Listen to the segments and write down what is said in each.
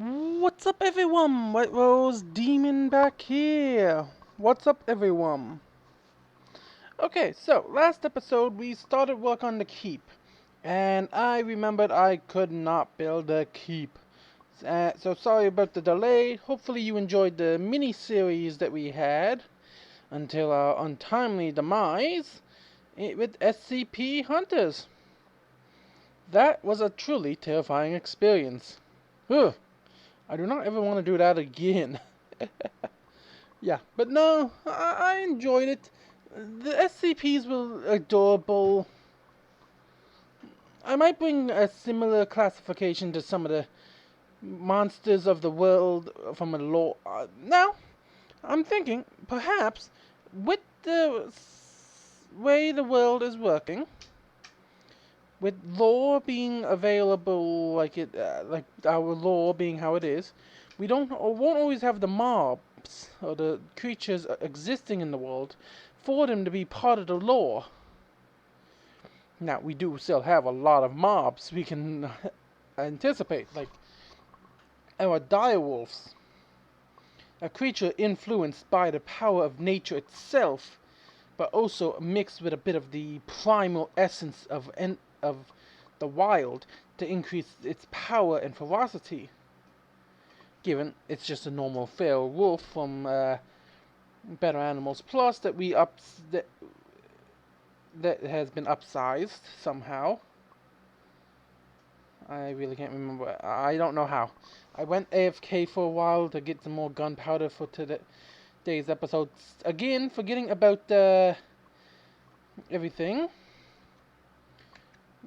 What's up, everyone? White Rose Demon back here. What's up, everyone? Okay, so last episode we started work on the keep, and I remembered I could not build a keep. So sorry about the delay. Hopefully you enjoyed the mini-series that we had until our untimely demise with SCP hunters. That was a truly terrifying experience. Ugh, I do not ever want to do that again. Yeah, but no, I enjoyed it. The SCPs were adorable. I might bring a similar classification to some of the monsters of the world from a lore. Now, I'm thinking, perhaps, with the way the world is working, with lore being available like our lore being how it is, we don't or won't always have the mobs or the creatures existing in the world for them to be part of the lore. Now we do still have a lot of mobs we can anticipate, like our direwolves, a creature influenced by the power of nature itself, but also mixed with a bit of the primal essence of the wild to increase its power and ferocity. Given it's just a normal feral wolf from Better Animals Plus that has been upsized somehow. I really can't remember. I don't know how. I went AFK for a while to get some more gunpowder for today's episode. Again, forgetting about everything.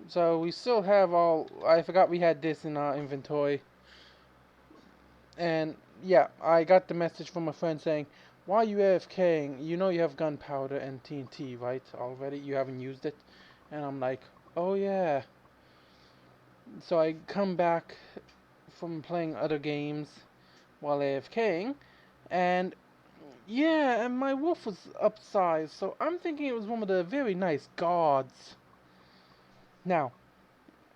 So we still have all. I forgot we had this in our inventory. And yeah, I got the message from a friend saying, "Why are you AFKing? You know you have gunpowder and TNT, right? Already, you haven't used it." And I'm like, "Oh yeah." So I come back from playing other games while AFKing, and yeah, and my wolf was upsized, so I'm thinking it was one of the very nice gods. Now,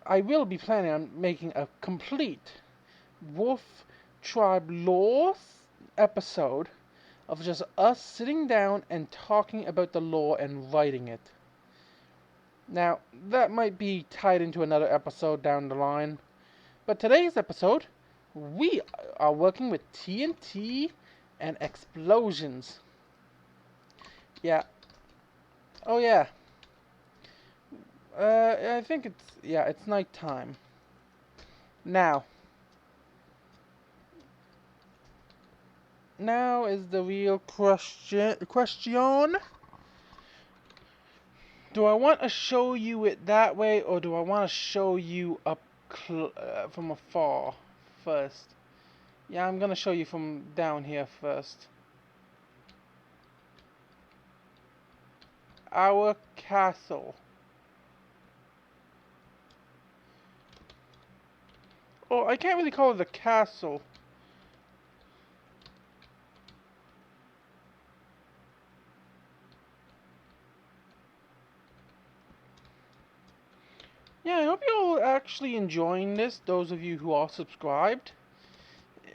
I will be planning on making a complete wolf tribe lore episode of just us sitting down and talking about the lore and writing it. Now, that might be tied into another episode down the line, but today's episode, we are working with TNT and explosions. Yeah. Oh yeah. I think it's nighttime. Now. Now is the real question. Do I want to show you it that way, or do I want to show you up from afar first? Yeah, I'm gonna show you from down here first. Our castle. Oh, I can't really call it a castle. Yeah, I hope you're all actually enjoying this, those of you who are subscribed.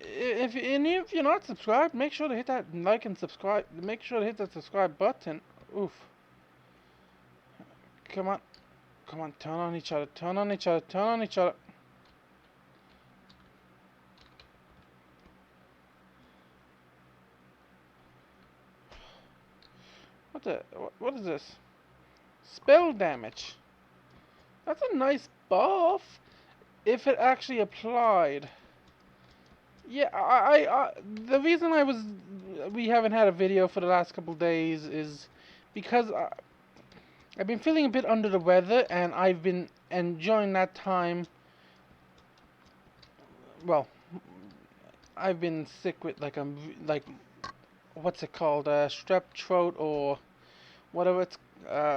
If you're not subscribed, make sure to hit that like and subscribe. Make sure to hit that subscribe button. Oof. Come on. Come on, turn on each other, turn on each other, turn on each other. What is this? Spell damage. That's a nice buff. If it actually applied. Yeah, the reason we haven't had a video for the last couple days is because I've been feeling a bit under the weather, and I've been enjoying that time. Well, I've been sick with like what's it called, strep throat or whatever it's.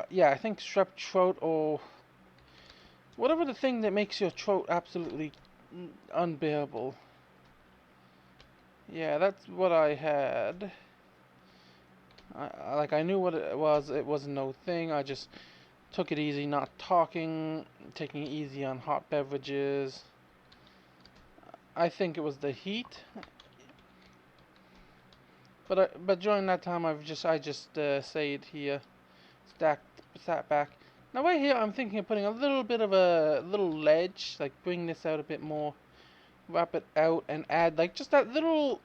Yeah, I think strep throat or whatever the thing that makes your throat absolutely unbearable. Yeah, that's what I had. I knew what it was. It was no thing. I just took it easy, not talking, taking it easy on hot beverages. I think it was the heat. But during that time, I just stayed here, sat back. Now right here, I'm thinking of putting a little bit of a little ledge, like bring this out a bit more, wrap it out, and add like just that little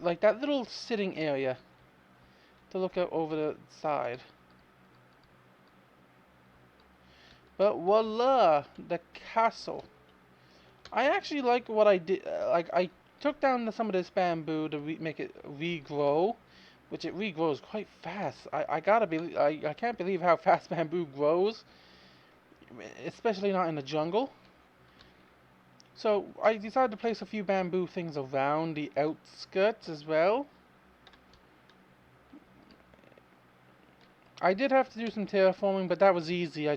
like that little sitting area to look out over the side. But voila, the castle. I actually like what I did. Like I took down some of this bamboo to make it regrow, which it regrows quite fast. I gotta believe. I can't believe how fast bamboo grows, especially not in the jungle. So I decided to place a few bamboo things around the outskirts as well. I did have to do some terraforming, but that was easy.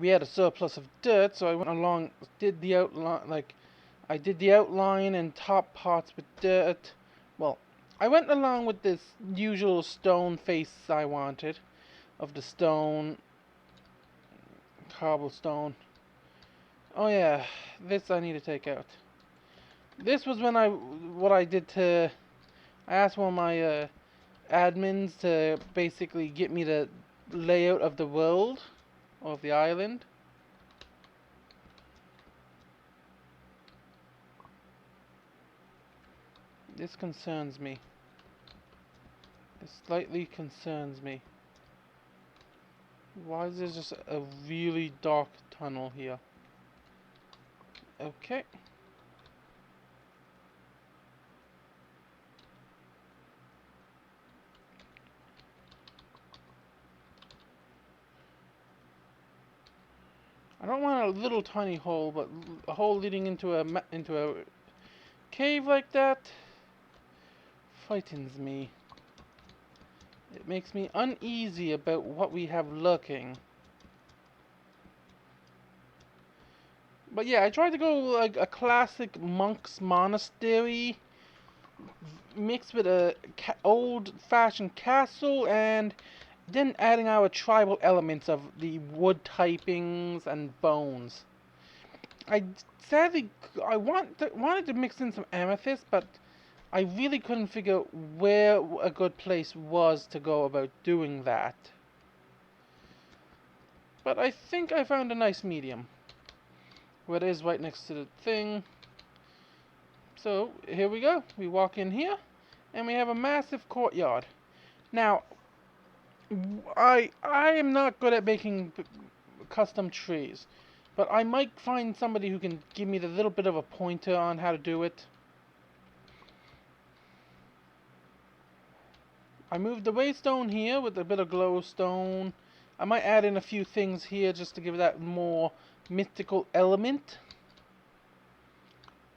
We had a surplus of dirt, so I went along, did the outline, like I did the outline and top parts with dirt. Well, I went along with this usual stone face I wanted, of the stone, cobblestone. Oh yeah, this I need to take out. This was what I did to, I asked one of my admins to basically get me the layout of the world, or of the island. This concerns me. This slightly concerns me. Why is there just a really dark tunnel here? Okay. I don't want a little tiny hole, but a hole leading into a cave like that frightens me. It makes me uneasy about what we have lurking. But yeah, I tried to go like a classic monk's monastery mixed with a old-fashioned castle, and then adding our tribal elements of the wood typings and bones. I sadly wanted to mix in some amethyst, but I really couldn't figure where a good place was to go about doing that. But I think I found a nice medium, where it is right next to the thing. So here we go. We walk in here, and we have a massive courtyard. Now, I am not good at making custom trees, but I might find somebody who can give me the little bit of a pointer on how to do it. I moved the waystone here with a bit of glowstone. I might add in a few things here just to give that more mystical element.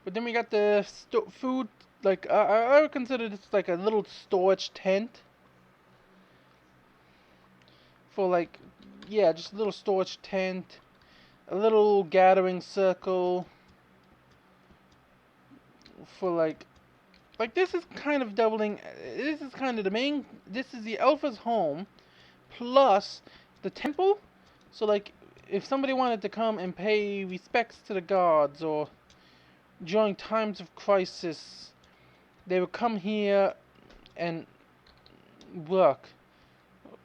But then we got the food, like, I would consider this like a little storage tent. For like, yeah, just a little storage tent. A little gathering circle. For like this is kind of doubling, this is kind of the main, this is the alpha's home, plus the temple. So like, if somebody wanted to come and pay respects to the gods, or during times of crisis, they would come here and work,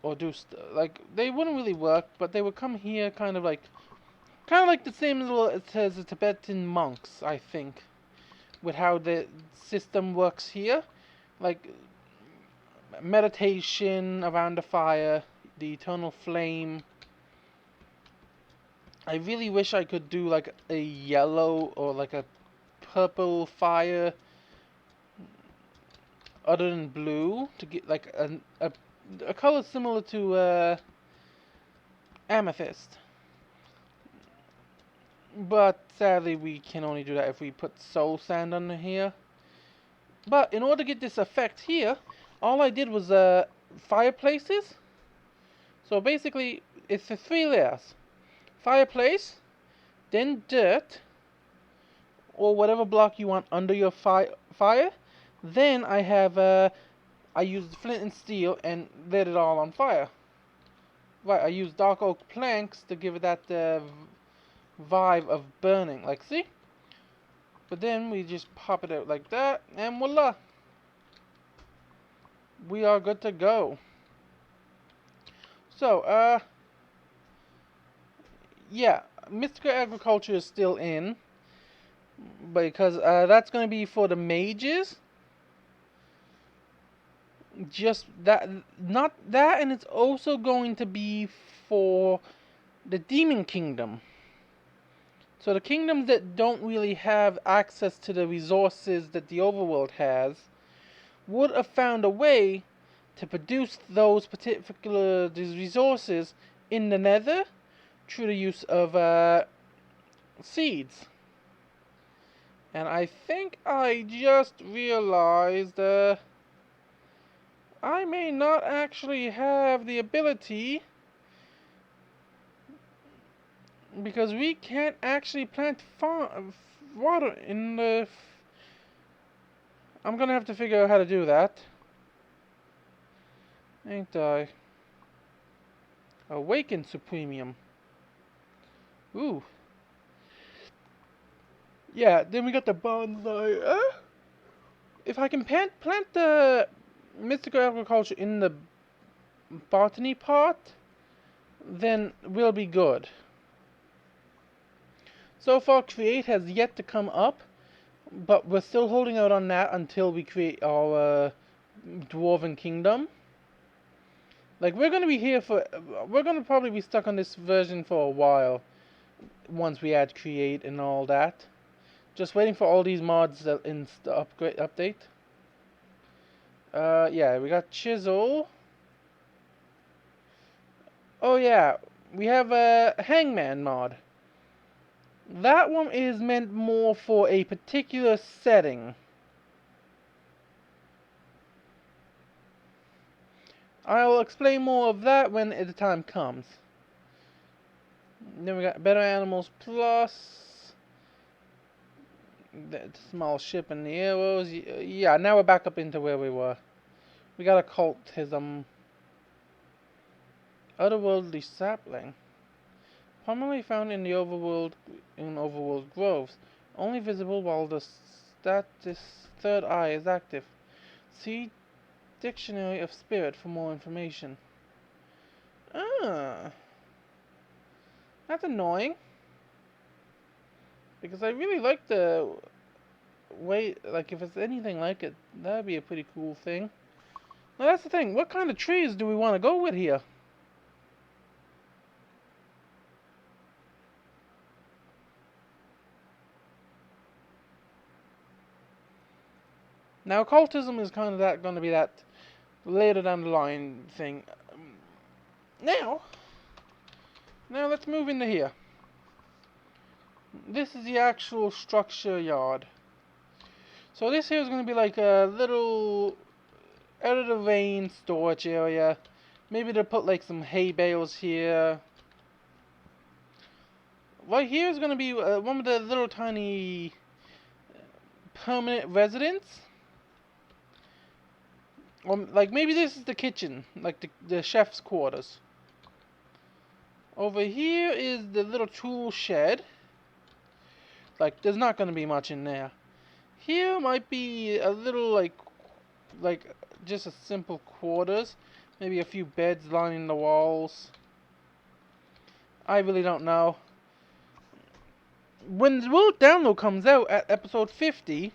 or do like, they wouldn't really work, but they would come here kind of like the same as the Tibetan monks, I think, with how the system works here, like meditation around the fire, the eternal flame. I really wish I could do like a yellow or like a purple fire other than blue, to get like a color similar to amethyst. But sadly we can only do that if we put soul sand under here. But in order to get this effect here, all I did was fireplaces. So basically it's the 3 layers. Fireplace, then dirt, or whatever block you want under your fire. Then I have I used flint and steel and lit it all on fire. Right, I used dark oak planks to give it that vibe of burning. Like, see? But then we just pop it out like that, and voila! We are good to go. So, yeah, mystical agriculture is still in, because that's going to be for the mages. Just that, not that, and it's also going to be for the demon kingdom. So the kingdoms that don't really have access to the resources that the overworld has would have found a way to produce those particular resources in the nether through the use of seeds. And I think I just realized I may not actually have the ability, because we can't actually plant water in the... I'm gonna have to figure out how to do that. Ain't I? Awaken Supremium. Ooh. Yeah, then we got the bonsai. If I can plant the mystical agriculture in the botany part, then we'll be good. So far, create has yet to come up, but we're still holding out on that until we create our dwarven kingdom. Like, we're gonna be here for... We're gonna probably be stuck on this version for a while, once we add create and all that. Just waiting for all these mods in the update. Yeah, we got chisel. Oh yeah, we have a hangman mod. That one is meant more for a particular setting. I'll explain more of that when the time comes. Then we got Better Animals Plus. The small ship and the arrows. Yeah, now we're back up into where we were. We got occultism. Otherworldly sapling. Commonly found in the overworld groves. Only visible while the third eye is active. See Dictionary of Spirit for more information. Ah. That's annoying. Because I really like the way, like, if it's anything like it, that'd be a pretty cool thing. Now that's the thing, what kind of trees do we want to go with here? Now occultism is kind of going to be that later down the line thing. Now let's move into here. This is the actual structure yard. So this here is going to be like a little out of the rain storage area. Maybe they'll put like some hay bales here. Right here is going to be one of the little tiny permanent residents. Or like maybe this is the kitchen, like the chef's quarters. Over here is the little tool shed. Like there's not going to be much in there. Here might be a little like just a simple quarters. Maybe a few beds lining the walls. I really don't know. When the world download comes out at episode 50,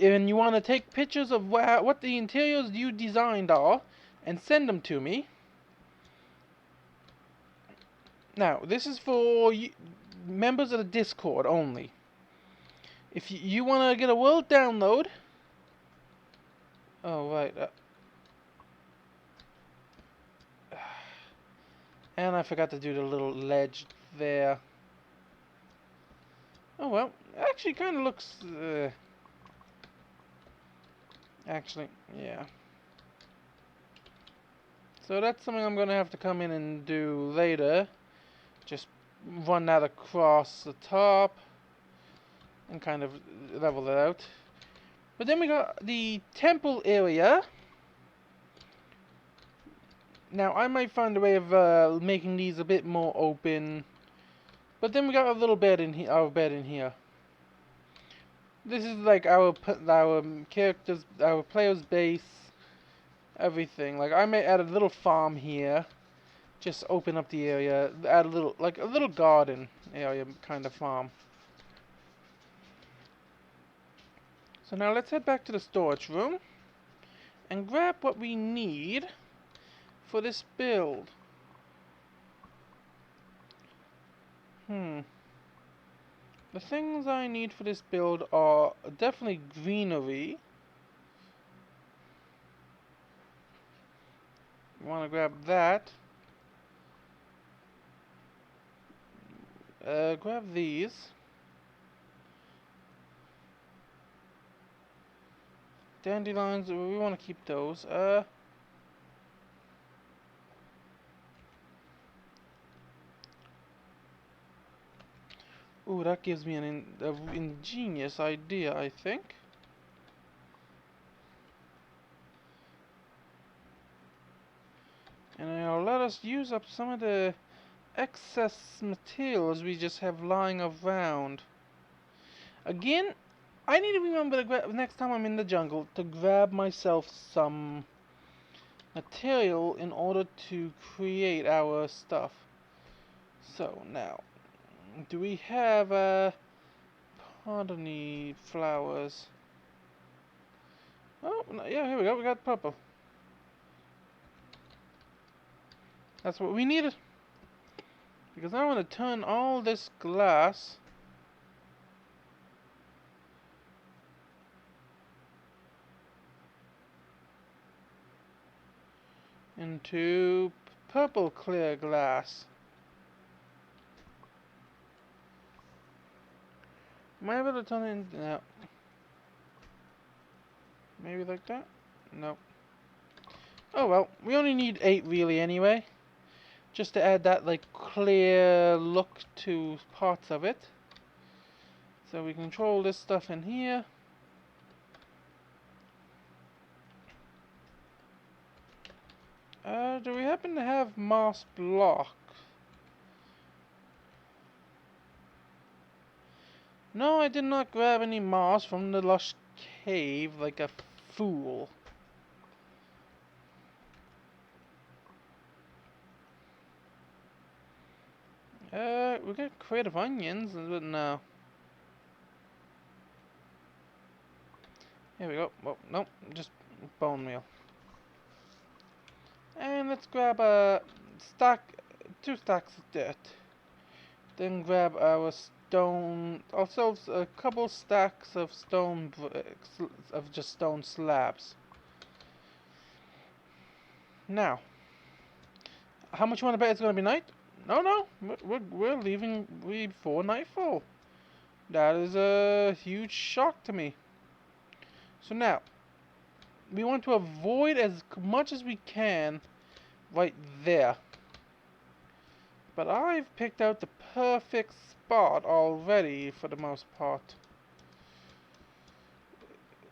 and you want to take pictures of what the interiors you designed are, and send them to me. Now, this is for members of the Discord only. If you want to get a world download... Oh, right. And I forgot to do the little ledge there. Oh, well. Actually, kind of looks... Actually, yeah. So that's something I'm going to have to come in and do later. Just run that across the top and kind of level it out. But then we got the temple area. Now I might find a way of making these a bit more open. But then we got a little bed in here, our bed in here. This is like our characters, our player's base, everything. Like I may add a little farm here, just open up the area, add a little, like a little garden area kind of farm. So now let's head back to the storage room and grab what we need for this build. The things I need for this build are definitely greenery. Want to grab that. Grab these. Dandelions, we want to keep those. Ooh, that gives me an ingenious idea, I think. And it'll let us use up some of the excess materials we just have lying around. Again, I need to remember to grab, next time I'm in the jungle, to grab myself some material in order to create our stuff. So now, do we have pardon flowers? Oh, yeah, here we go. We got purple. That's what we needed. Because I want to turn all this glass into purple clear glass. Am I able to turn it into... No. Maybe like that? No. Oh well, we only need 8 really anyway. Just to add that like clear look to parts of it. So we control this stuff in here. Do we happen to have moss block? No, I did not grab any moss from the lush cave like a fool. We got creative onions, but no. Here we go. Well, nope, just bone meal. And let's grab a stack, 2 stacks of dirt. Then grab our stone, also a couple stacks of stone bricks, of just stone slabs. Now, how much you want to bet it's going to be night? No, we're leaving before nightfall. That is a huge shock to me. So now, we want to avoid as much as we can right there. But I've picked out the perfect spot already for the most part.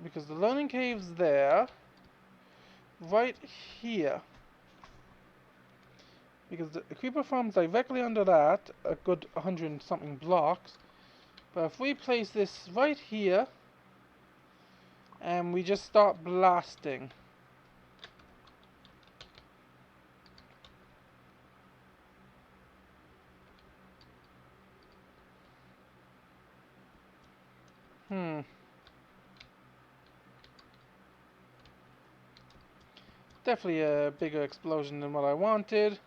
Because the learning cave's there, right here. Because the creeper farm's directly under that, a good 100 and something blocks. But if we place this right here, and we just start blasting. Definitely a bigger explosion than what I wanted.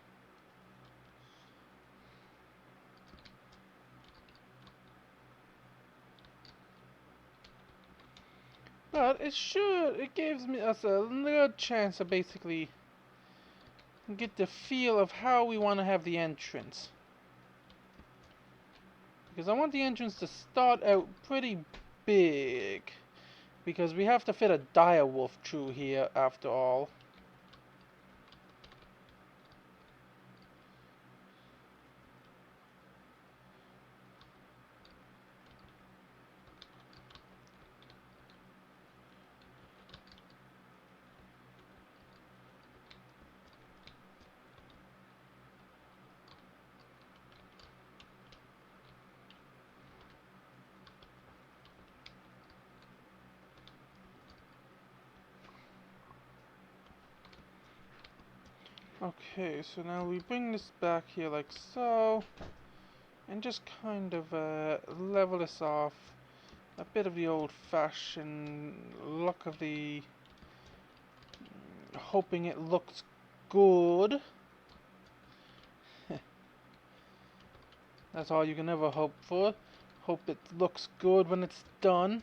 But it gives us a little chance to basically get the feel of how we want to have the entrance. Because I want the entrance to start out pretty big. Because we have to fit a dire wolf through here after all. Okay, so now we bring this back here like so, and just kind of level this off. A bit of the old-fashioned look of the hoping it looks good. That's all you can ever hope for. Hope it looks good when it's done.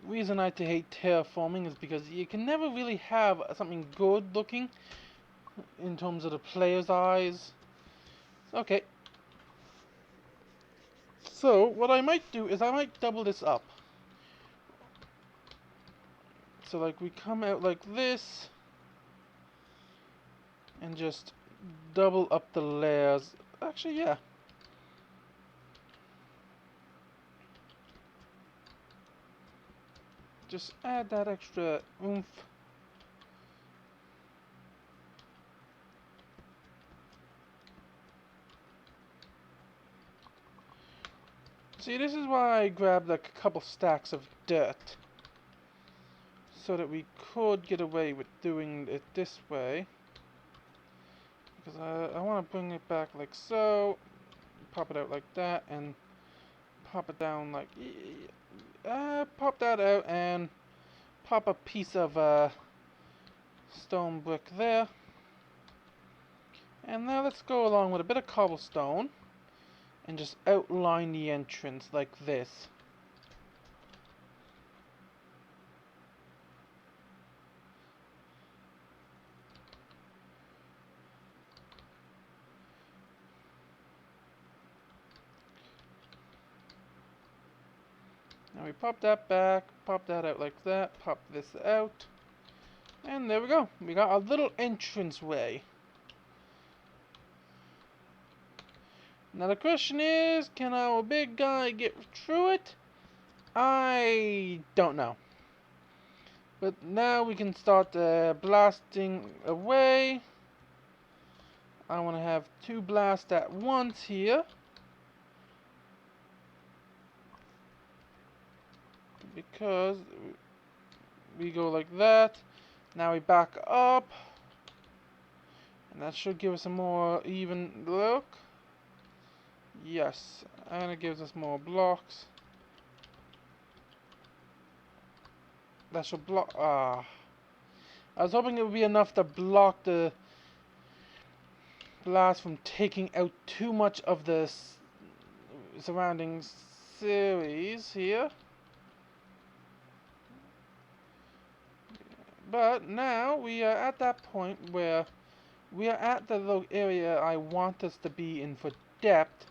Reason I hate terraforming is because you can never really have something good looking in terms of the player's eyes. Okay. So what I might do is I might double this up. So like we come out like this and just double up the layers. Actually, yeah. Just add that extra oomph. See, this is why I grabbed like a couple stacks of dirt. So that we could get away with doing it this way. Because I want to bring it back like so. Pop it out like that and pop it down like... pop that out and pop a piece of stone brick there. And now let's go along with a bit of cobblestone and just outline the entrance like this. Now we pop that back, pop that out like that, pop this out, and there we go. We got a little entranceway. Now the question is, can our big guy get through it? I don't know. But now we can start blasting away. I want to have 2 blasts at once here. Because we go like that. Now we back up. And that should give us a more even look. Yes, and it gives us more blocks. That should block. I was hoping it would be enough to block the blast from taking out too much of the surrounding series here. But now we are at that point where we are at the area I want us to be in for depth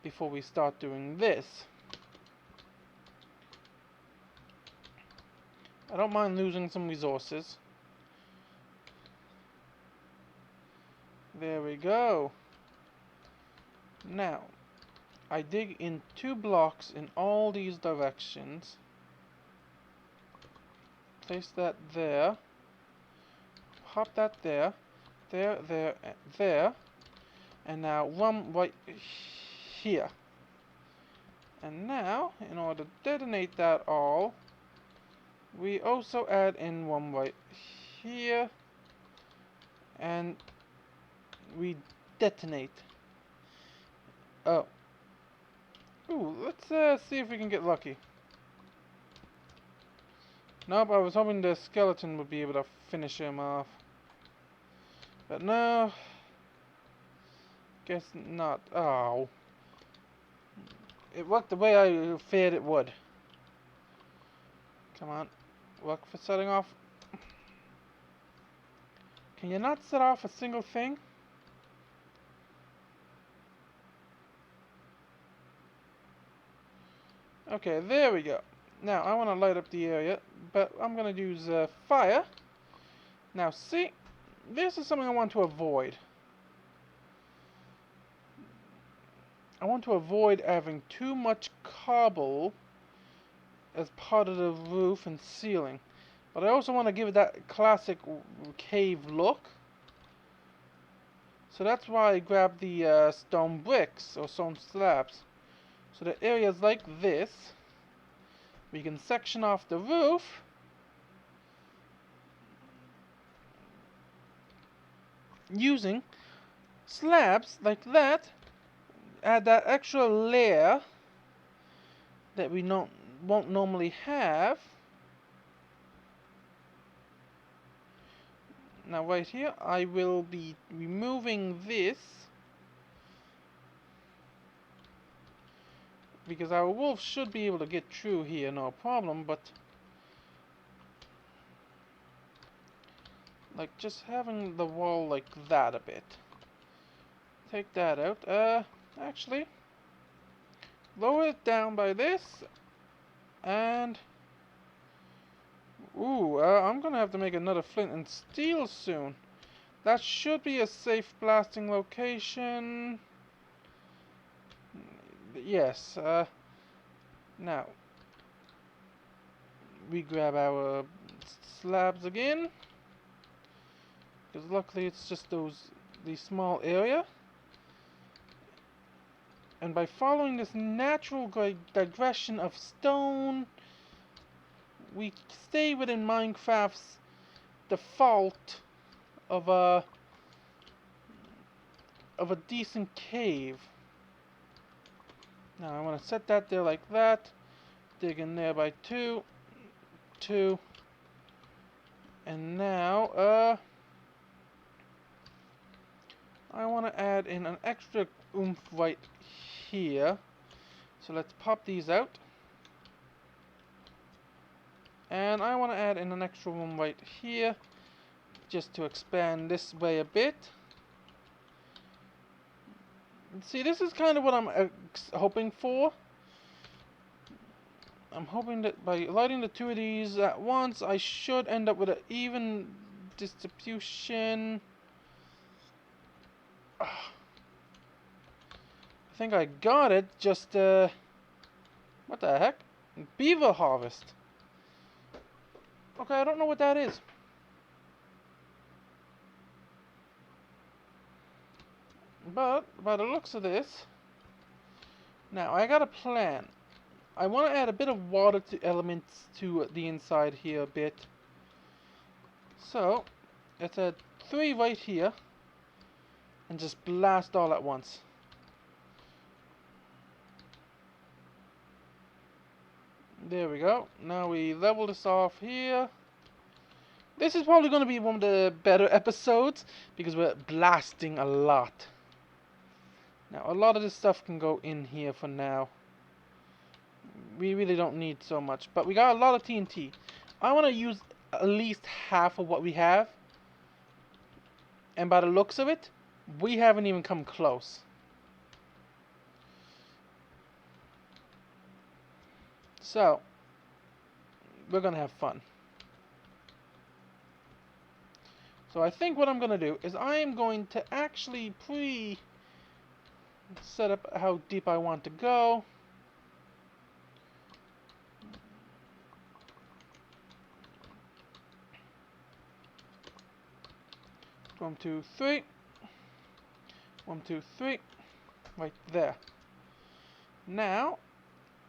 before we start doing this. I don't mind losing some resources. There we go. Now, I dig in 2 blocks in all these directions. Place that there. Pop that there. There, there, there. And now one right here. And now, in order to detonate that all, we also add in one right here. And we detonate. Oh. Ooh, let's see if we can get lucky. Nope, I was hoping the skeleton would be able to finish him off. But no. Guess not. Oh. It worked the way I feared it would. Come on. Work for setting off. Can you not set off a single thing? Okay, there we go. Now, I want to light up the area, but I'm going to use fire. Now, see? This is something I want to avoid. I want to avoid having too much cobble as part of the roof and ceiling. But I also want to give it that classic cave look. So that's why I grabbed the stone bricks or stone slabs. So the areas like this We can section off the roof. Using slabs like that. Add that extra layer that we won't normally have. Now right here, I will be removing this because our wolf should be able to get through here, no problem, but like just having the wall like that a bit. Take that out. Actually, lower it down by this, and I'm gonna have to make another flint and steel soon. That should be a safe blasting location. Yes. Now we grab our slabs again, because luckily it's just the small area. And by following this natural digression of stone, we stay within Minecraft's default of a decent cave. Now I want to set that there like that. Dig in there by 2, 2, and now I want to add in an extra oomph right here. So let's pop these out. And I want to add in an extra one right here, just to expand this way a bit. See, this is kind of what I'm hoping for. I'm hoping that by lighting the two of these at once, I should end up with an even distribution. I think I got it, just, what the heck? Beaver harvest. Okay, I don't know what that is. But, by the looks of this, now I got a plan. I want to add a bit of water elements to the inside here a bit. So, let's add 3 right here, and just blast all at once. There we go. Now we level this off here. This is probably going to be one of the better episodes, because we're blasting a lot. Now, a lot of this stuff can go in here for now. We really don't need so much, but we got a lot of TNT. I want to use at least half of what we have, and by the looks of it, we haven't even come close. So, we're gonna have fun. So I think what I'm gonna do is I am going to actually set up how deep I want to go. 1, 2, 3. 1, 2, 3. Right there. Now,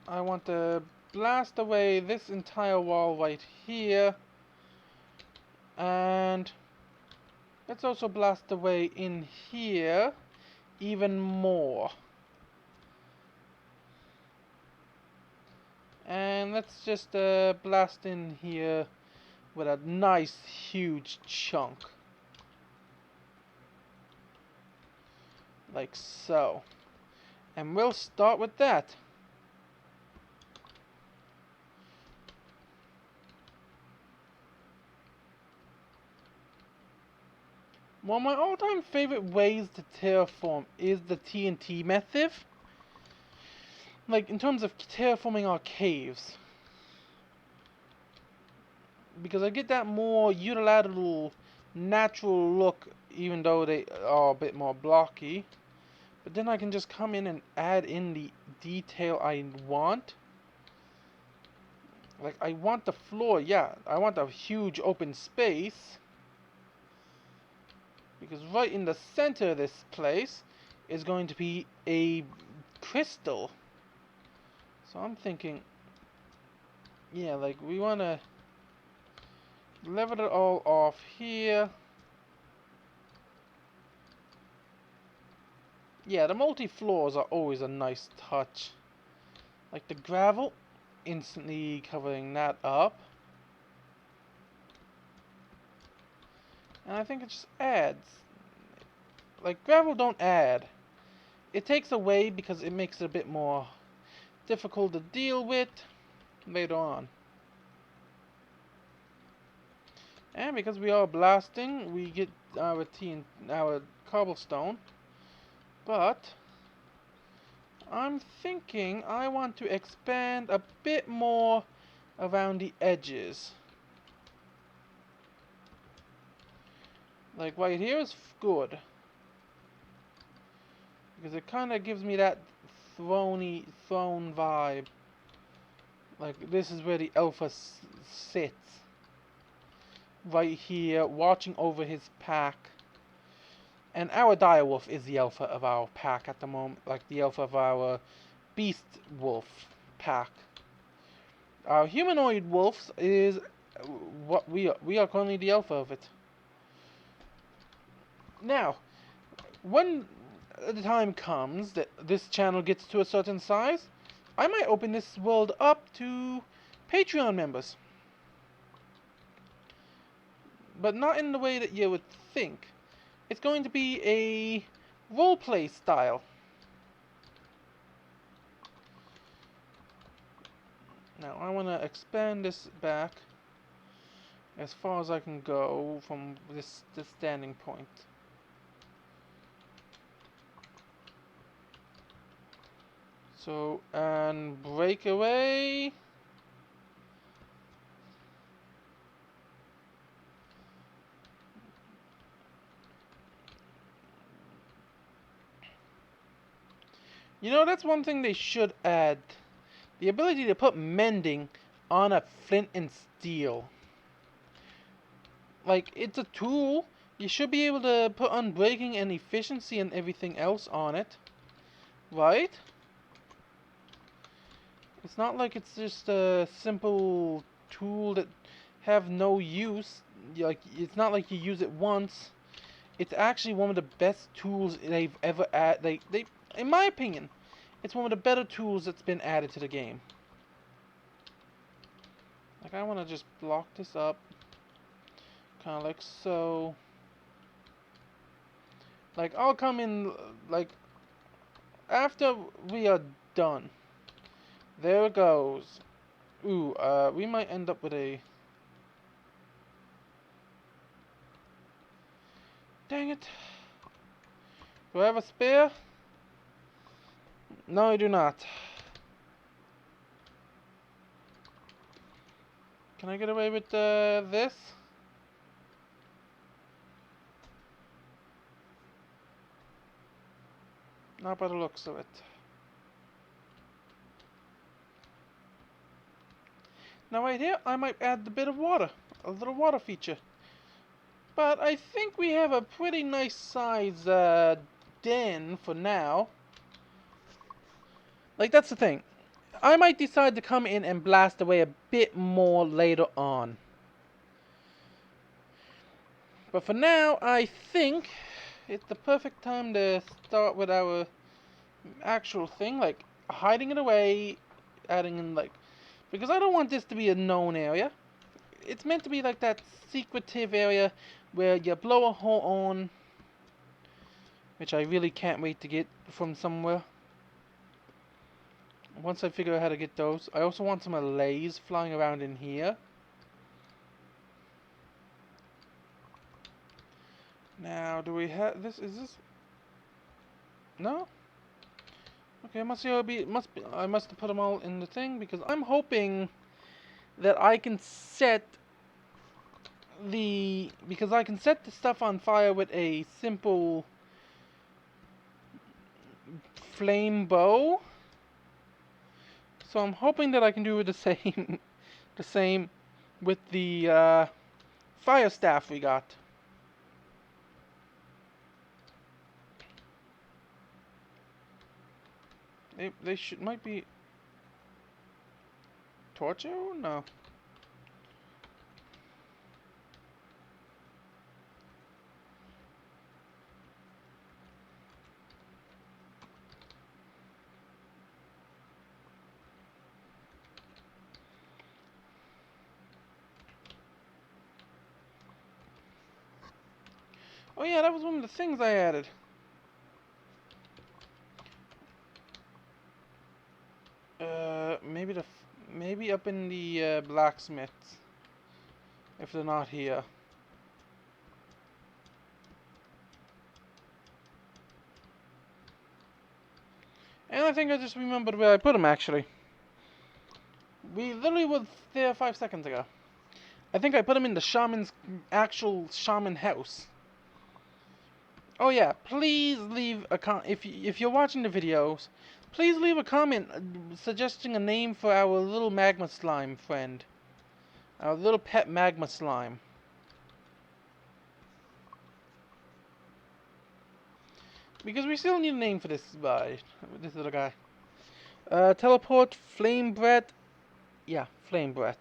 I want to blast away this entire wall right here. And let's also blast away in here even more. And let's just blast in here with a nice huge chunk. Like so. And we'll start with that. One of my all-time favorite ways to terraform is the TNT method. Like, in terms of terraforming our caves. Because I get that more unilateral, natural look, even though they are a bit more blocky. But then I can just come in and add in the detail I want. Like, I want the floor, yeah, I want a huge open space. Because right in the center of this place is going to be a crystal. So I'm thinking Yeah, like we want to level it all off here. Yeah, the multi-floors are always a nice touch. Like the gravel, instantly covering that up. And I think it just adds. Like gravel don't add. It takes away because it makes it a bit more difficult to deal with later on. And because we are blasting, we get our cobblestone. But I'm thinking I want to expand a bit more around the edges. Like right here is good. Because it kind of gives me that throne vibe. Like this is where the alpha sits. Right here, watching over his pack. And our direwolf is the alpha of our pack at the moment. Like the alpha of our beast wolf pack. Our humanoid wolves is what we are. We are currently the alpha of it. Now, when the time comes that this channel gets to a certain size, I might open this world up to Patreon members. But not in the way that you would think. It's going to be a roleplay style. Now, I want to expand this back as far as I can go from this standing point. So, and break away. You know, that's one thing they should add. The ability to put mending on a flint and steel. Like, it's a tool. You should be able to put unbreaking and efficiency and everything else on it. Right? It's not like it's just a simple tool that have no use. Like, it's not like you use it once. It's actually one of the best tools they've ever added. In my opinion, it's one of the better tools that's been added to the game. Like, I want to just block this up. Kind of like so. Like, I'll come in, like, after we are done. There it goes. Ooh, we might end up with a... Dang it. Do I have a spare? No, I do not. Can I get away with this? Not by the looks of it. Now right here, I might add a bit of water. A little water feature. But I think we have a pretty nice size den for now. Like, that's the thing. I might decide to come in and blast away a bit more later on. But for now, I think it's the perfect time to start with our actual thing. Like, hiding it away, adding in, like... Because I don't want this to be a known area. It's meant to be like that secretive area where you blow a horn, which I really can't wait to get from somewhere. Once I figure out how to get those. I also want some allays flying around in here. Now, do we have this? Is this? No? Okay, I must have put them all in the thing because I'm hoping that I can set the stuff on fire with a simple flame bow. So I'm hoping that I can do the same the same with the fire staff we got. They might be torch you? No. Oh yeah, that was one of the things I added. Maybe up in the blacksmiths, if they're not here. And I think I just remembered where I put them, actually. We literally were there 5 seconds ago. I think I put them in the shaman's actual shaman house. Oh yeah, please leave a if you're watching the videos, please leave a comment suggesting a name for our little magma slime friend. Our little pet magma slime. Because we still need a name for this guy. This little guy. Teleport, flame breath. Yeah, flame breath.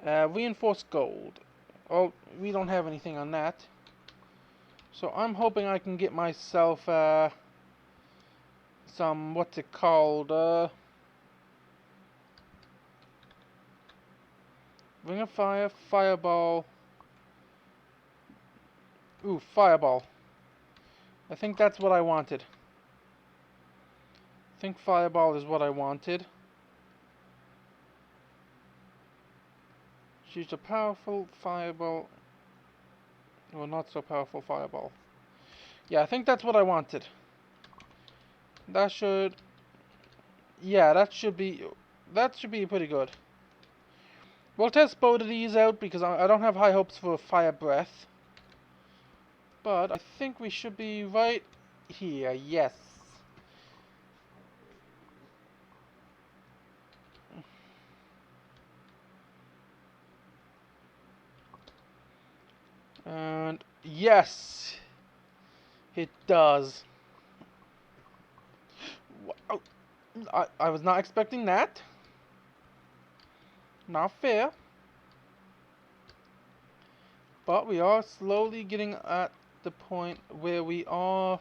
Reinforced gold. Oh, we don't have anything on that. So I'm hoping I can get myself some, what's it called? Ring of Fire, Fireball. Ooh, Fireball. I think that's what I wanted. I think Fireball is what I wanted. She's a powerful Fireball. Well, not so powerful Fireball. Yeah, I think that's what I wanted. That should... Yeah, that should be pretty good. We'll test both of these out because I don't have high hopes for Fire Breath. But I think we should be right here, yes. And yes, it does. Wow. I was not expecting that. Not fair. But we are slowly getting at the point where we are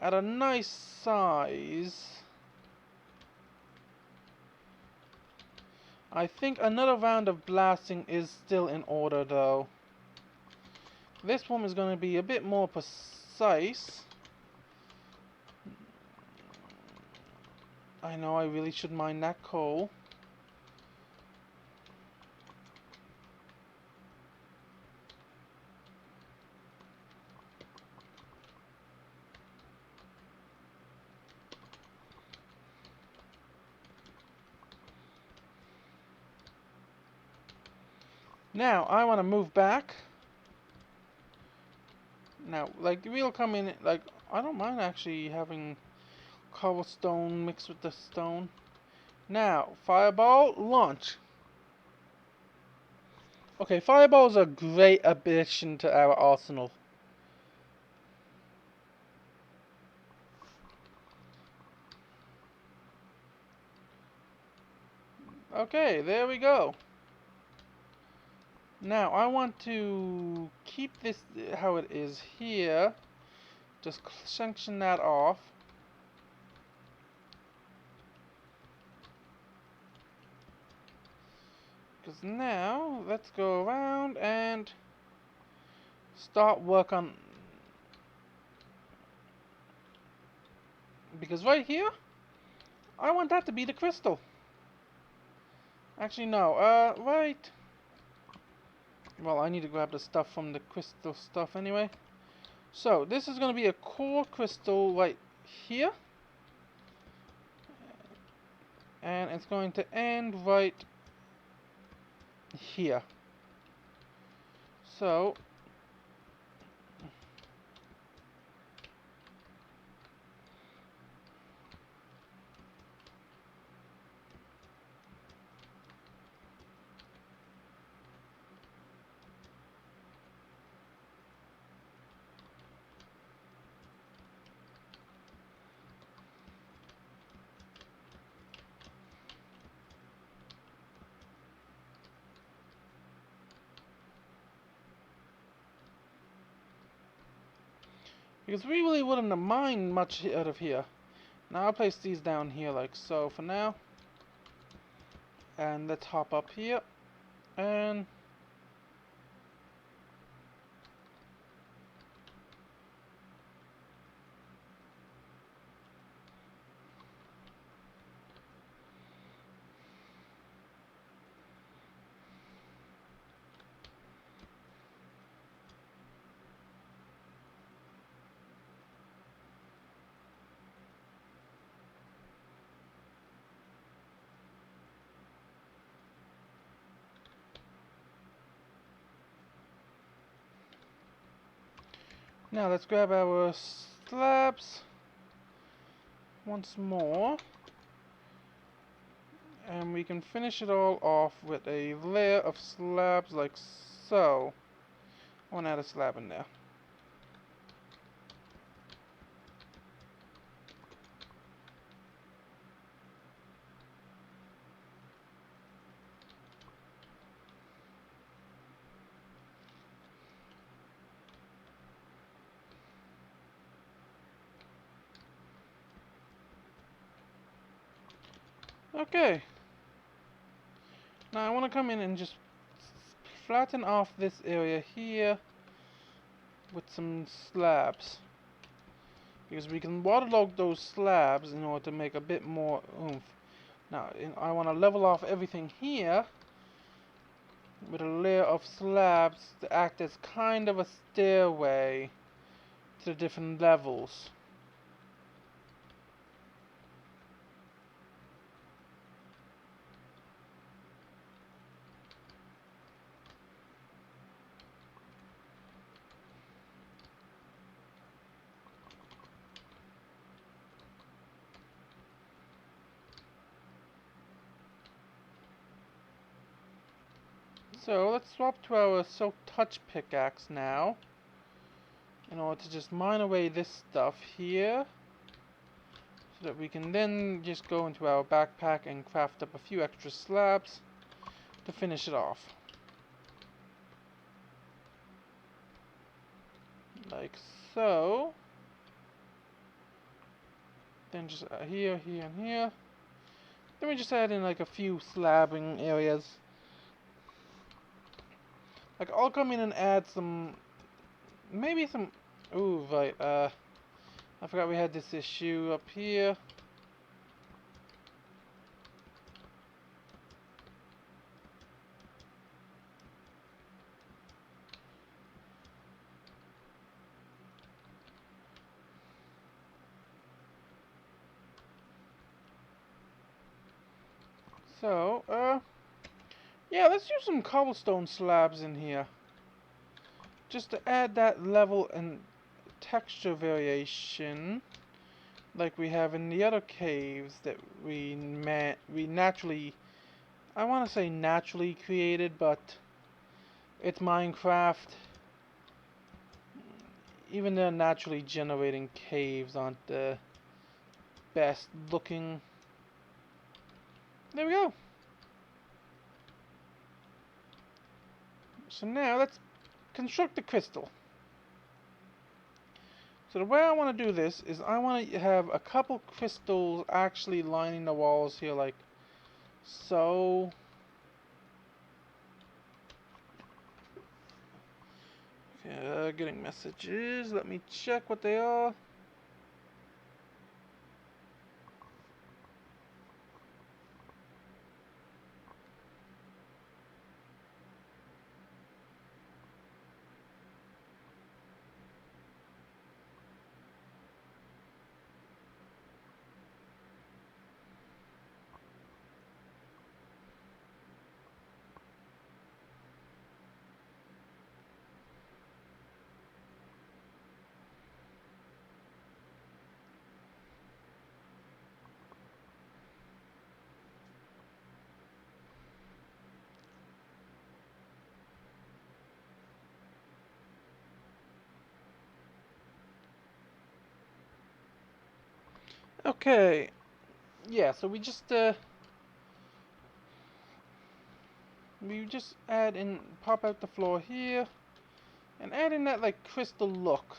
at a nice size. I think another round of blasting is still in order though. This one is going to be a bit more precise. I know I really should mine that coal. Now, I want to move back. Now, like, we'll come in, like, I don't mind actually having cobblestone mixed with the stone. Now, Fireball, launch. Okay, Fireball is a great addition to our arsenal. Okay, there we go. Now, I want to keep this how it is here. Just sanction that off. Because now, let's go around and start work on... Because right here, I want that to be the crystal. Actually, no. Right. Well, I need to grab the stuff from the crystal stuff anyway. So, this is going to be a core crystal right here. And it's going to end right here. So, Because we really wouldn't mind much out of here. Now I'll place these down here like so for now. And let's hop up here. And now let's grab our slabs once more. And we can finish it all off with a layer of slabs like so. I want to add a slab in there. Okay. Now I want to come in and just flatten off this area here with some slabs. Because we can waterlog those slabs in order to make a bit more oomph. Now I want to level off everything here with a layer of slabs to act as kind of a stairway to the different levels. So let's swap to our Silk Touch pickaxe now, in order to just mine away this stuff here, so that we can then just go into our backpack and craft up a few extra slabs to finish it off. Like so. Then just here, here, and here. Then we just add in like a few slabbing areas. Like I'll come in and add some, maybe some, ooh, right, I forgot we had this issue up here. So, yeah, let's use some cobblestone slabs in here. Just to add that level and texture variation like we have in the other caves that we naturally, I want to say naturally created, but it's Minecraft. Even the naturally generating caves aren't the best looking. There we go. So now let's construct the crystal. So the way I want to do this is I want to have a couple crystals actually lining the walls here like so. Getting messages. Let me check what they are. Okay. Yeah, so we just add in, pop out the floor here and add in that like crystal look.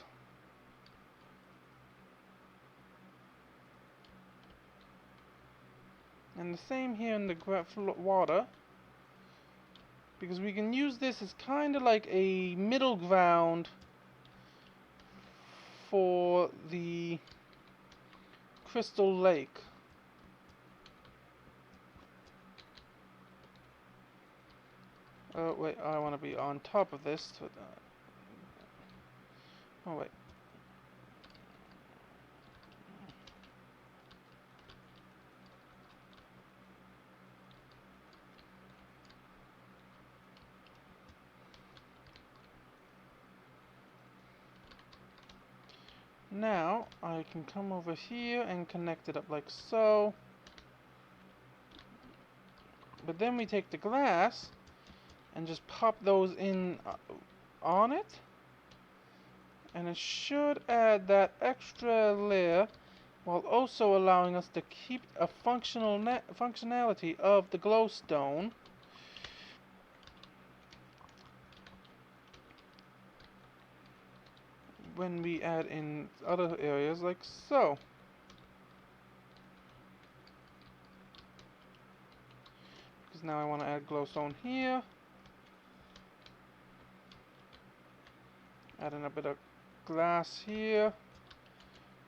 And the same here in the water, because we can use this as kind of like a middle ground for the crystal lake. Oh wait, I want to be on top of this. Oh wait. Now I can come over here and connect it up like so. But then we take the glass and just pop those in on it. And it should add that extra layer while also allowing us to keep a functionality of the glowstone when we add in other areas like so. Because now I want to add glowstone here. Add in a bit of glass here.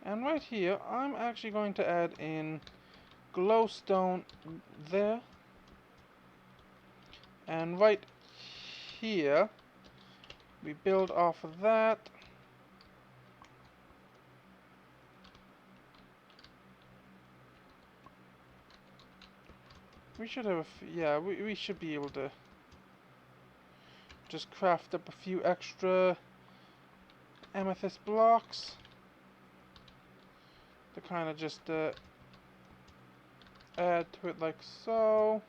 And right here, I'm actually going to add in glowstone there. And right here, we build off of that. We should have, yeah, we should be able to just craft up a few extra amethyst blocks to kind of just add to it like so.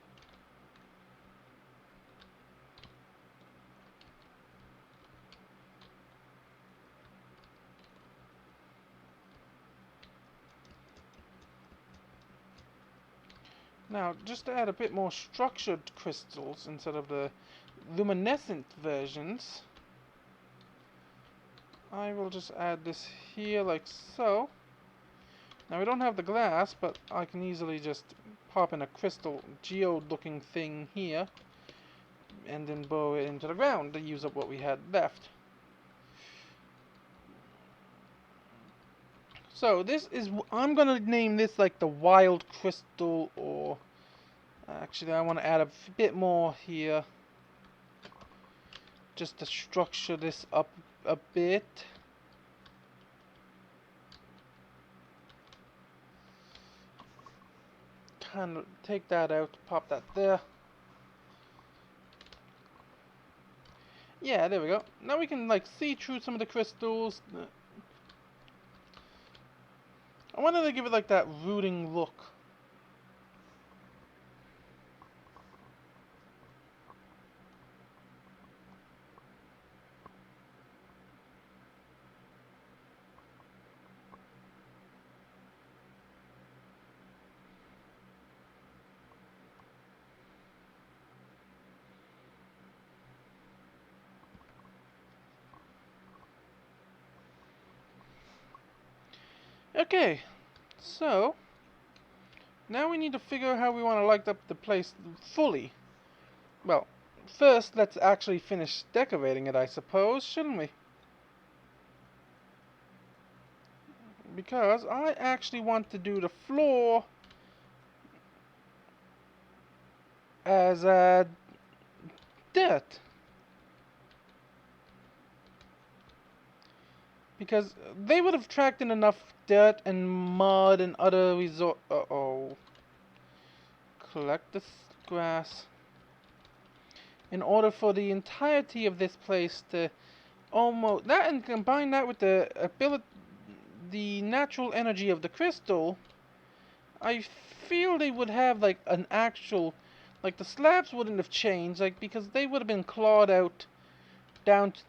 Now, just to add a bit more structured crystals instead of the luminescent versions, I will just add this here like so. Now we don't have the glass, but I can easily just pop in a crystal geode looking thing here and then burrow it into the ground to use up what we had left. So this is, I'm gonna name this like the wild crystal, or actually I want to add a bit more here just to structure this up a bit. Kind of take that out, pop that there. Yeah, there we go. Now we can like see through some of the crystals. I wanted to give it like that rooting look. Okay, so now we need to figure out how we want to light up the place fully. Well, first let's actually finish decorating it, I suppose, shouldn't we? Because I actually want to do the floor as dirt. Because they would have tracked in enough dirt and mud and other resort. Uh-oh. Collect this grass. In order for the entirety of this place to almost that, and combine that with the ability, the natural energy of the crystal, I feel they would have like an actual, like the slabs wouldn't have changed, like because they would have been clawed out down to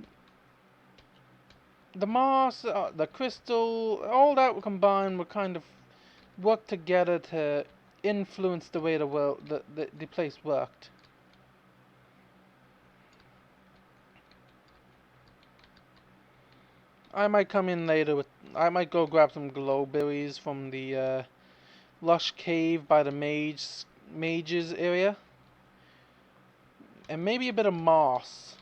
the moss, the crystal, all that combined would kind of work together to influence the way the place worked. I might come in later with. I might go grab some glowberries from the lush cave by the mages area. And maybe a bit of moss.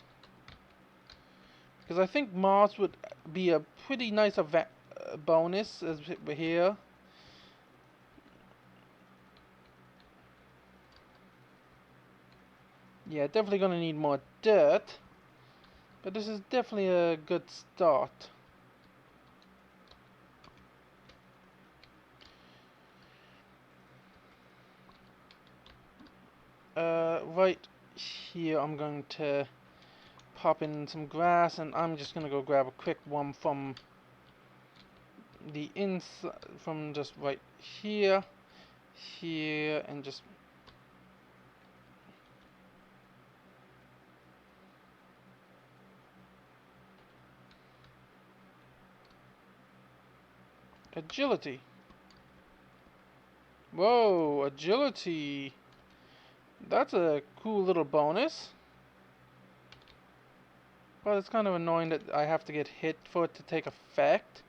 Because I think moss would be a pretty nice bonus as we're here. Yeah, definitely gonna need more dirt. But this is definitely a good start. Right here I'm going to pop in some grass, and I'm just gonna go grab a quick one from the inside, from just right here, and just agility. Whoa, agility. That's a cool little bonus. But it's kind of annoying that I have to get hit for it to take effect.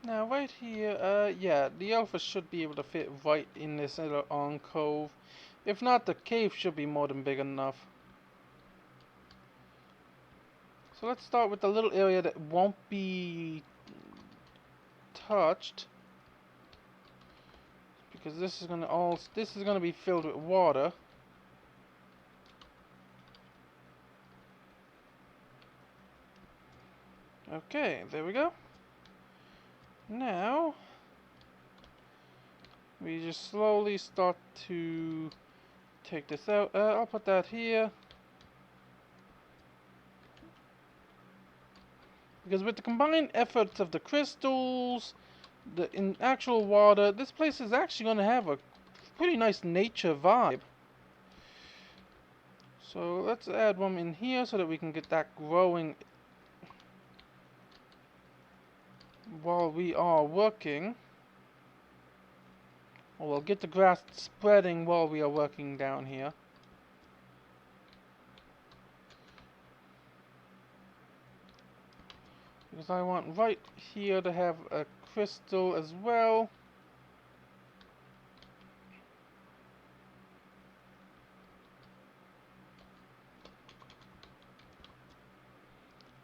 Now right here, yeah, the alpha should be able to fit right in this little alcove. If not, the cave should be more than big enough. So let's start with the little area that won't be touched, because this is gonna be filled with water. Okay, there we go. Now we just slowly start to take this out. I'll put that here. Because with the combined efforts of the crystals, the actual water, this place is actually going to have a pretty nice nature vibe. So let's add one in here so that we can get that growing while we are working. Or we'll get the grass spreading while we are working down here. Because I want right here to have a crystal as well.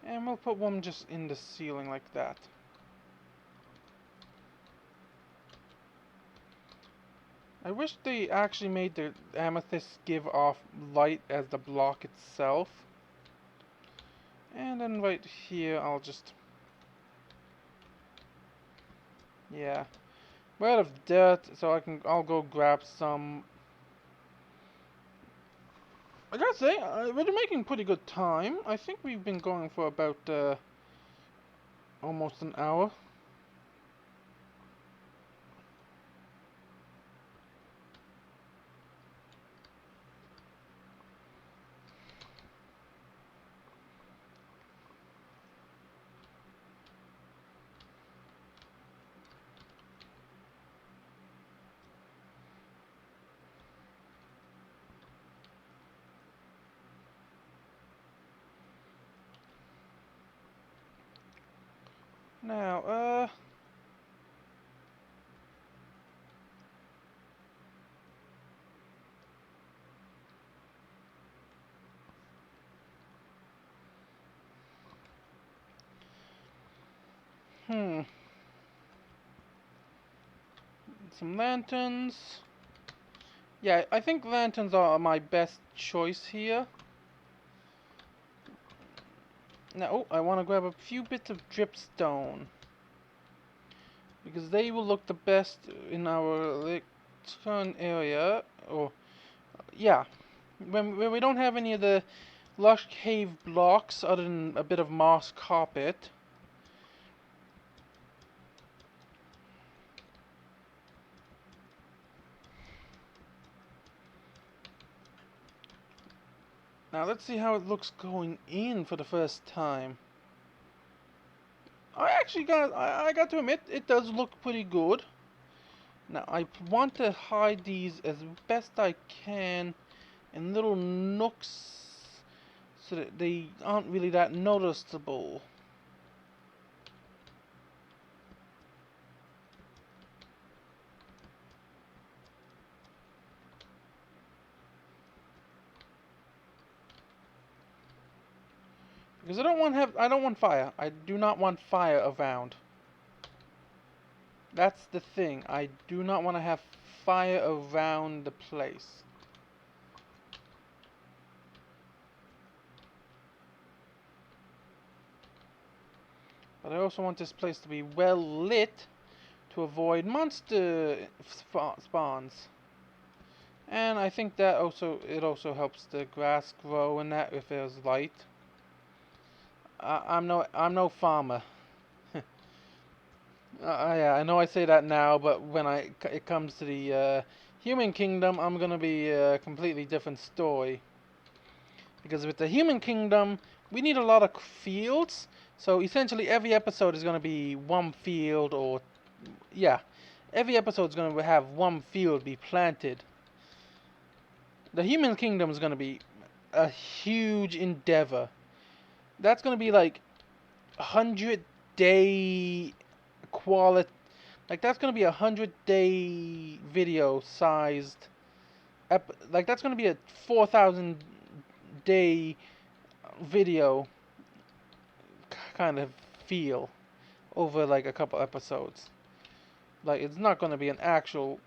And we'll put one just in the ceiling like that. I wish they actually made the amethyst give off light as the block itself. And then right here, I'll just... yeah. We're out of dirt, so I'll go grab some. I gotta say, we're making pretty good time. I think we've been going for about almost an hour. Now, some lanterns. Yeah, I think lanterns are my best choice here. Now, oh, I want to grab a few bits of dripstone, because they will look the best in our turn area. Or, yeah, when we don't have any of the lush cave blocks other than a bit of moss carpet. Now let's see how it looks going in for the first time. I got to admit, it does look pretty good. Now I want to hide these as best I can in little nooks so that they aren't really that noticeable. Because I don't want fire. I do not want fire around. That's the thing. I do not want to have fire around the place. But I also want this place to be well lit to avoid monster spawns. And I think that it also helps the grass grow and that if there's light. I'm no farmer. Yeah, I know I say that now, but when it comes to the human kingdom, I'm gonna be a completely different story. Because with the human kingdom, we need a lot of fields. So essentially, every episode is gonna be one field, or yeah, every episode is gonna have one field be planted. The human kingdom is gonna be a huge endeavor. That's gonna be like 100 day quality. Like that's gonna be 100 day video sized. Like that's gonna be a 4,000 day video kind of feel over like a couple episodes. Like it's not gonna be an actual,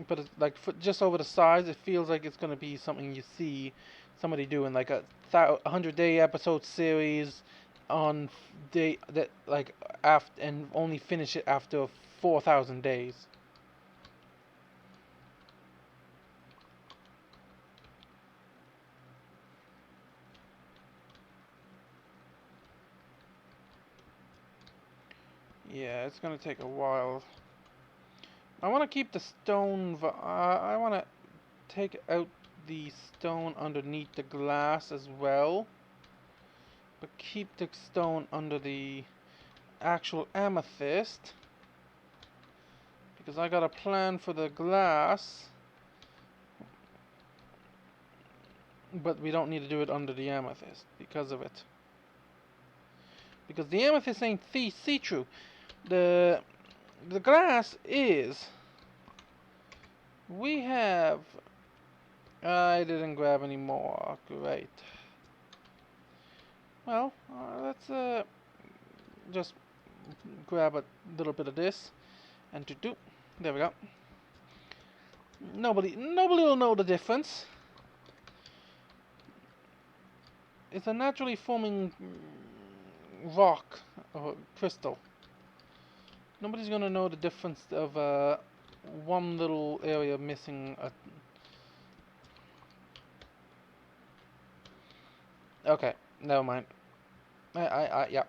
but it's like just over the size, it feels like it's gonna be something you see somebody doing like a 100 day episode series on day that like after and only finish it after 4,000 days. Yeah, it's gonna take a while. I want to keep the stone. I want to take out the stone underneath the glass as well, but keep the stone under the actual amethyst because I got a plan for the glass, but we don't need to do it under the amethyst because of it. Because the amethyst ain't see-through. The glass is. We have. I didn't grab any more. Great. Well, let's just grab a little bit of this and do. There we go. Nobody will know the difference. It's a naturally forming rock or crystal. Nobody's gonna know the difference of one little area missing. Okay, never mind. Yeah.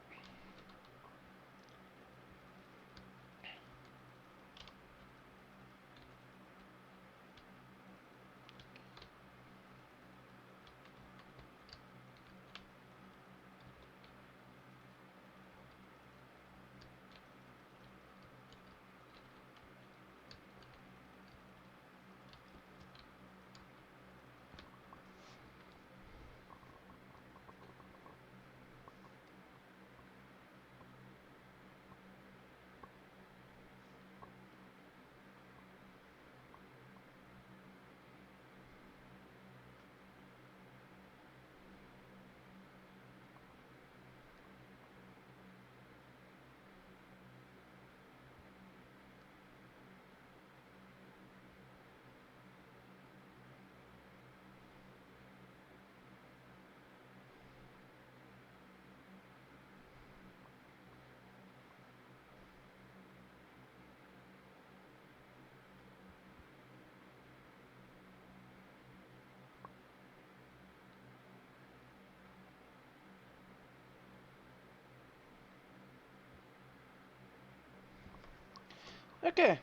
Okay.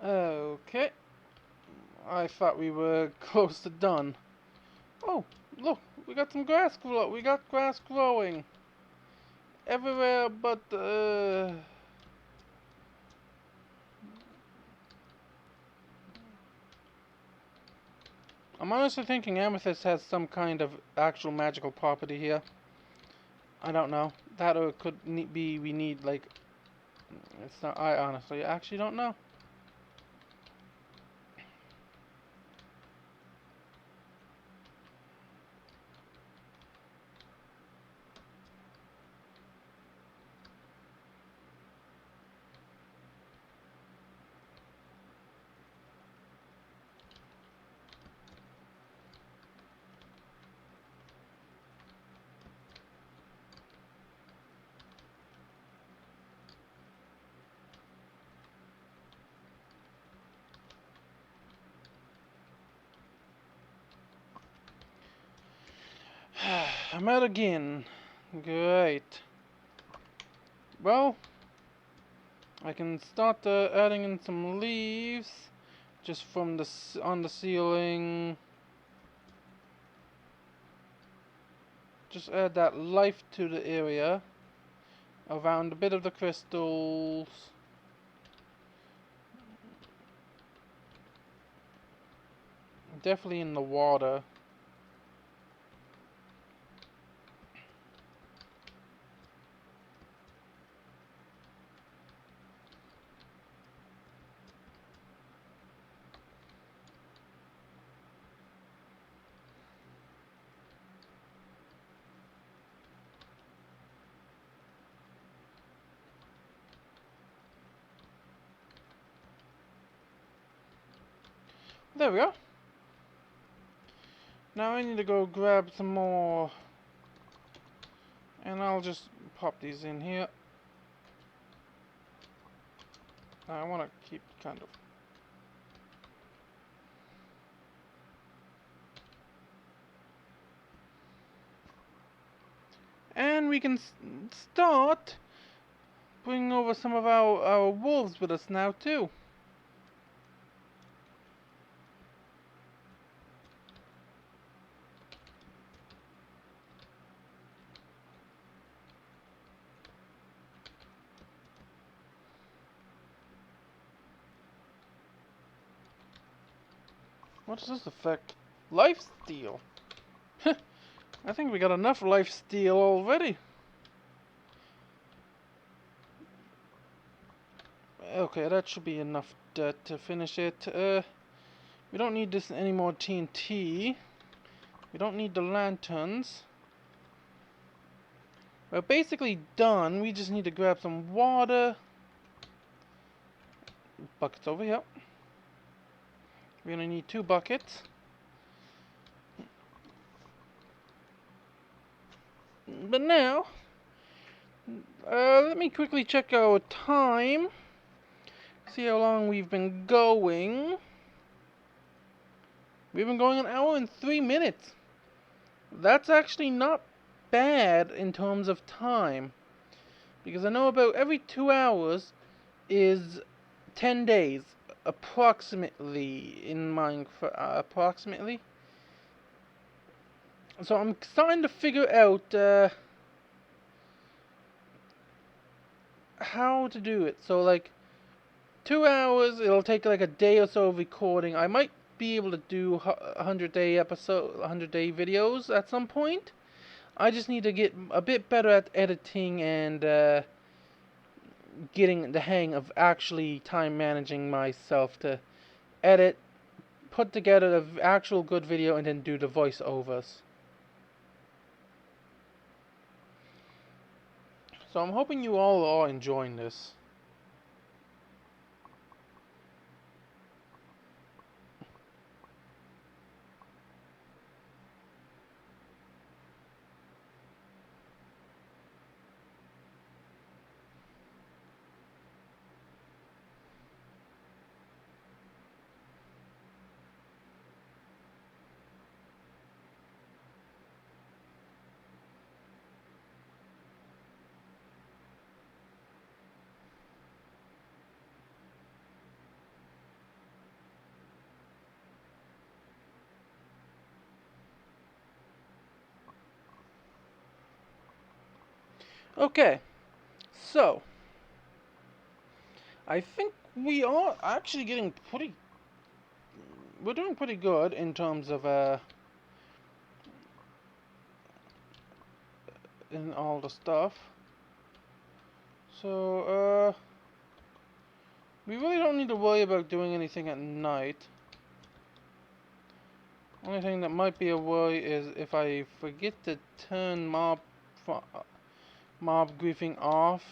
Okay. I thought we were close to done. Oh, look, we got some grass we got grass growing everywhere, but I'm honestly thinking amethyst has some kind of actual magical property here. I don't know. That or it could be we need like it's not. I honestly actually don't know. I'm out again. Great. Well, I can start adding in some leaves just from the on the ceiling. Just add that life to the area around a bit of the crystals. Definitely in the water. There we go. Now I need to go grab some more. And I'll just pop these in here. I want to keep kind of. And we can start bringing over some of our wolves with us now too. What does this affect? Lifesteal. I think we got enough lifesteal already. Okay, that should be enough to finish it. We don't need this any more TNT. We don't need the lanterns. We're basically done. We just need to grab some water. Buckets over here. We're gonna need 2 buckets. But now, let me quickly check our time. See how long we've been going. We've been going 1 hour and 3 minutes. That's actually not bad in terms of time. Because I know about every 2 hours is 10 days. Approximately in Minecraft. Approximately. So I'm starting to figure out how to do it. So like 2 hours, it'll take like a day or so of recording. I might be able to do 100-day episode, 100-day videos at some point. I just need to get a bit better at editing and getting the hang of actually time managing myself to edit, put together an actual good video, and then do the voiceovers. So I'm hoping you all are enjoying this. Okay, so I think we are actually getting pretty. We're doing pretty good in terms of in all the stuff. So we really don't need to worry about doing anything at night. Only thing that might be a worry is if I forget to turn mob griefing off.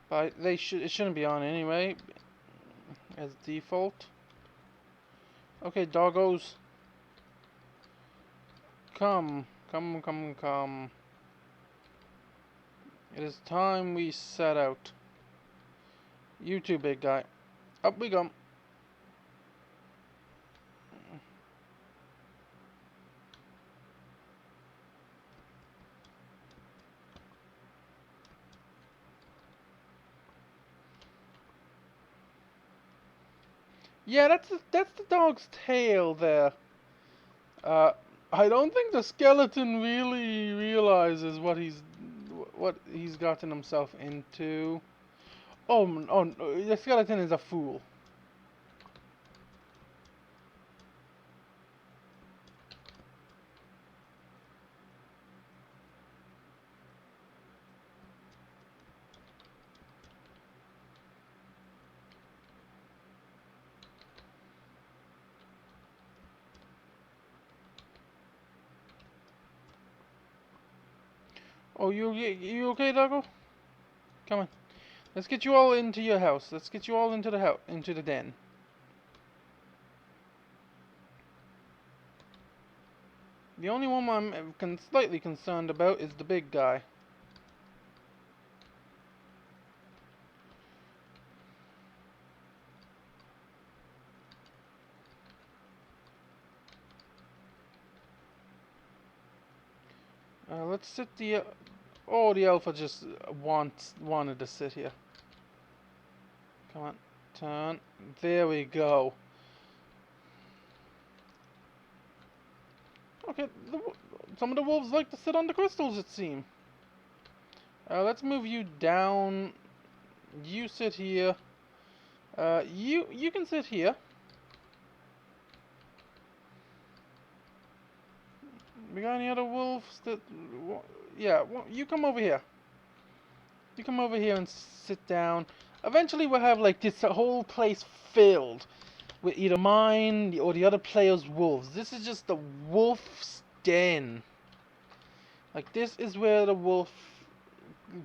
But it shouldn't be on anyway as default. Okay, doggos. Come. Come, come, come. It is time we set out. You too, big guy. Up we go. Yeah, that's the dog's tail there. Uh, I don't think the skeleton really realizes what he's gotten himself into. Oh, no, the skeleton is a fool. Oh, you okay, doggo? Come on. Let's get you all into your house. Let's get you all into the house, into the den. The only one I'm slightly concerned about is the big guy. Let's sit the. Oh, the alpha just wanted to sit here. Come on, turn. There we go. Okay, some of the wolves like to sit on the crystals, it seems. Let's move you down. You sit here. You can sit here. We got any other wolves that? Yeah, you come over here. You come over here and sit down. Eventually, we'll have like this whole place filled with either mine or the other player's wolves. This is just the wolf's den. Like this is where the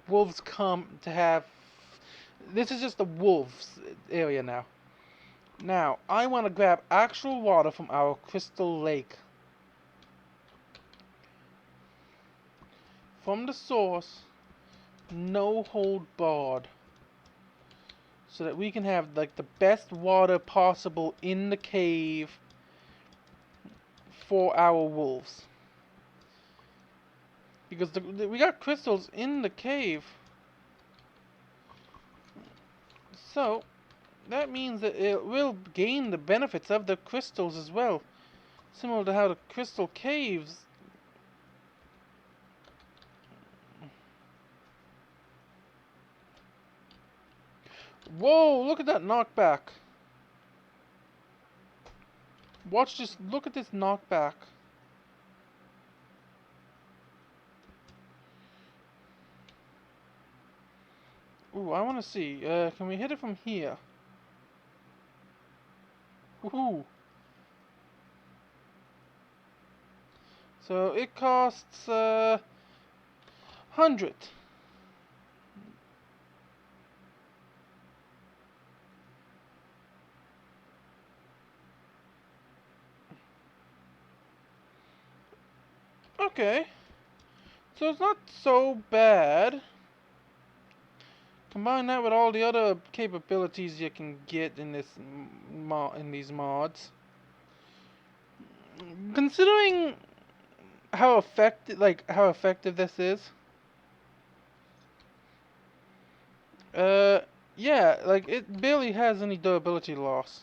wolves come to have. This is just the wolves area now. Now, I want to grab actual water from our crystal lake. From the source, no hold barred. So that we can have like the best water possible in the cave for our wolves. Because we got crystals in the cave. So, that means that it will gain the benefits of the crystals as well. Similar to how the crystal caves. Whoa, look at that knockback. Watch this, look at this knockback. Ooh, I want to see. Can we hit it from here? Woohoo! So it costs 100. Okay. So it's not so bad. Combine that with all the other capabilities you can get in this in these mods. Considering how effective this is. Uh, yeah, like it barely has any durability loss.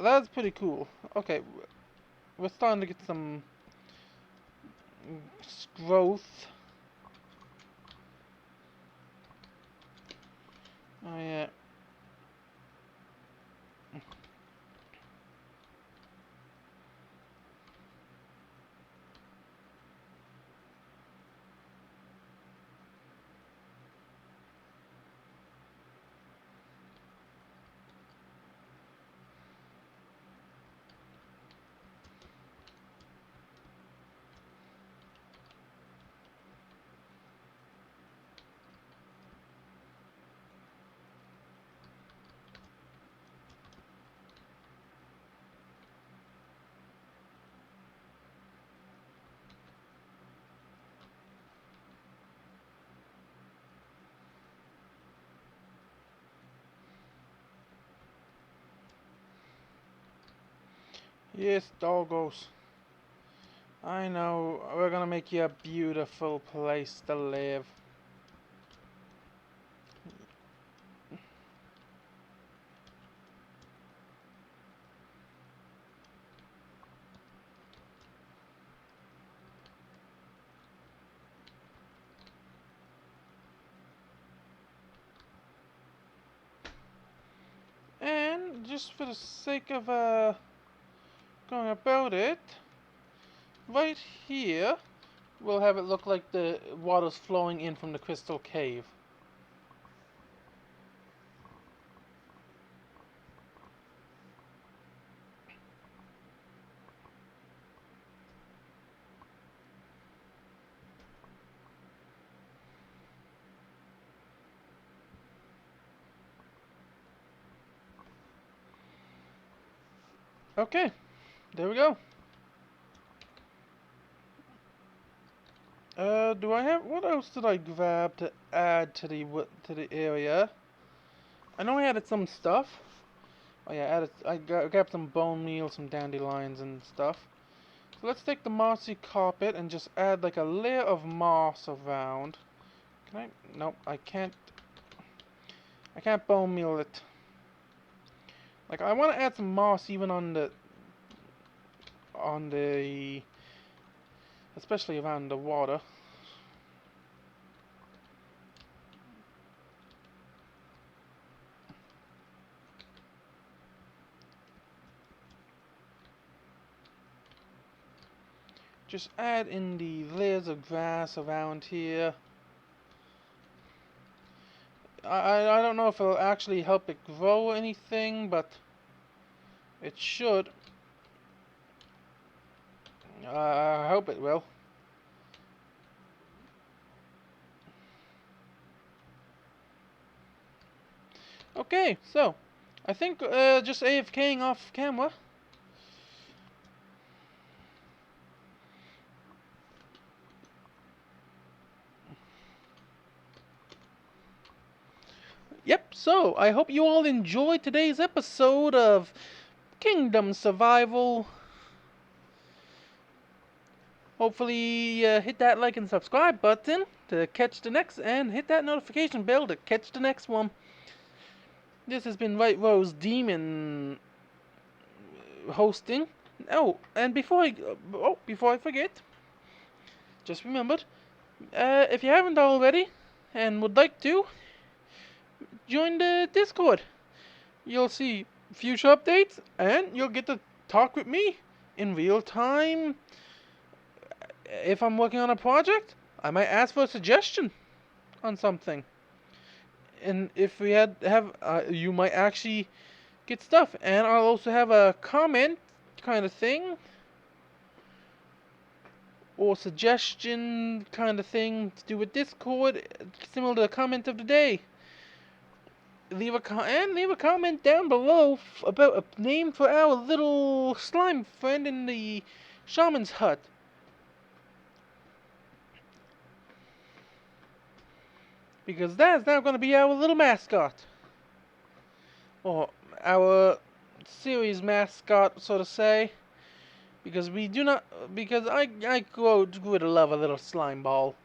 That's pretty cool. Okay, we're starting to get some growth. Yes, doggos. I know. We're gonna make you a beautiful place to live. And just for the sake of going about it, right here, we'll have it look like the water's flowing in from the crystal cave. Okay, there we go. Do I have, what else did I grab to add to the area? I know I added some stuff. Oh yeah, I grabbed some bone meal, some dandelions and stuff. So let's take the mossy carpet and just add like a layer of moss around. Can I? Nope, I can't. I can't bone meal it. Like I want to add some moss even on the, especially around the water. Just add in the layers of grass around here. I don't know if it'll actually help it grow anything, but it should. I hope it will. Okay, so I think just AFKing off camera. Yep, so I hope you all enjoyed today's episode of Kingdom Survival. Hopefully hit that like and subscribe button to catch the next, and hit that notification bell to catch the next one. This has been White Rose Demon hosting. Oh, and before I forget, just remembered, if you haven't already and would like to, join the Discord. You'll see future updates and you'll get to talk with me in real time. If I'm working on a project, I might ask for a suggestion on something. And if we you might actually get stuff. And I'll also have a comment kind of thing, or suggestion kind of thing to do with Discord, similar to the comment of the day. Leave a comment down below about a name for our little slime friend in the shaman's hut. Because that is now going to be our little mascot. Or our series mascot, so to say. Because we do not, because I grew to love a little slime ball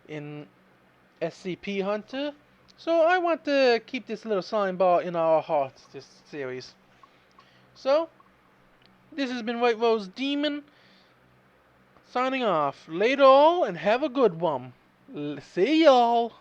in SCP Hunter. So I want to keep this little slime ball in our hearts, this series. So, this has been White Rose Demon, signing off. Later all, and have a good one. See y'all.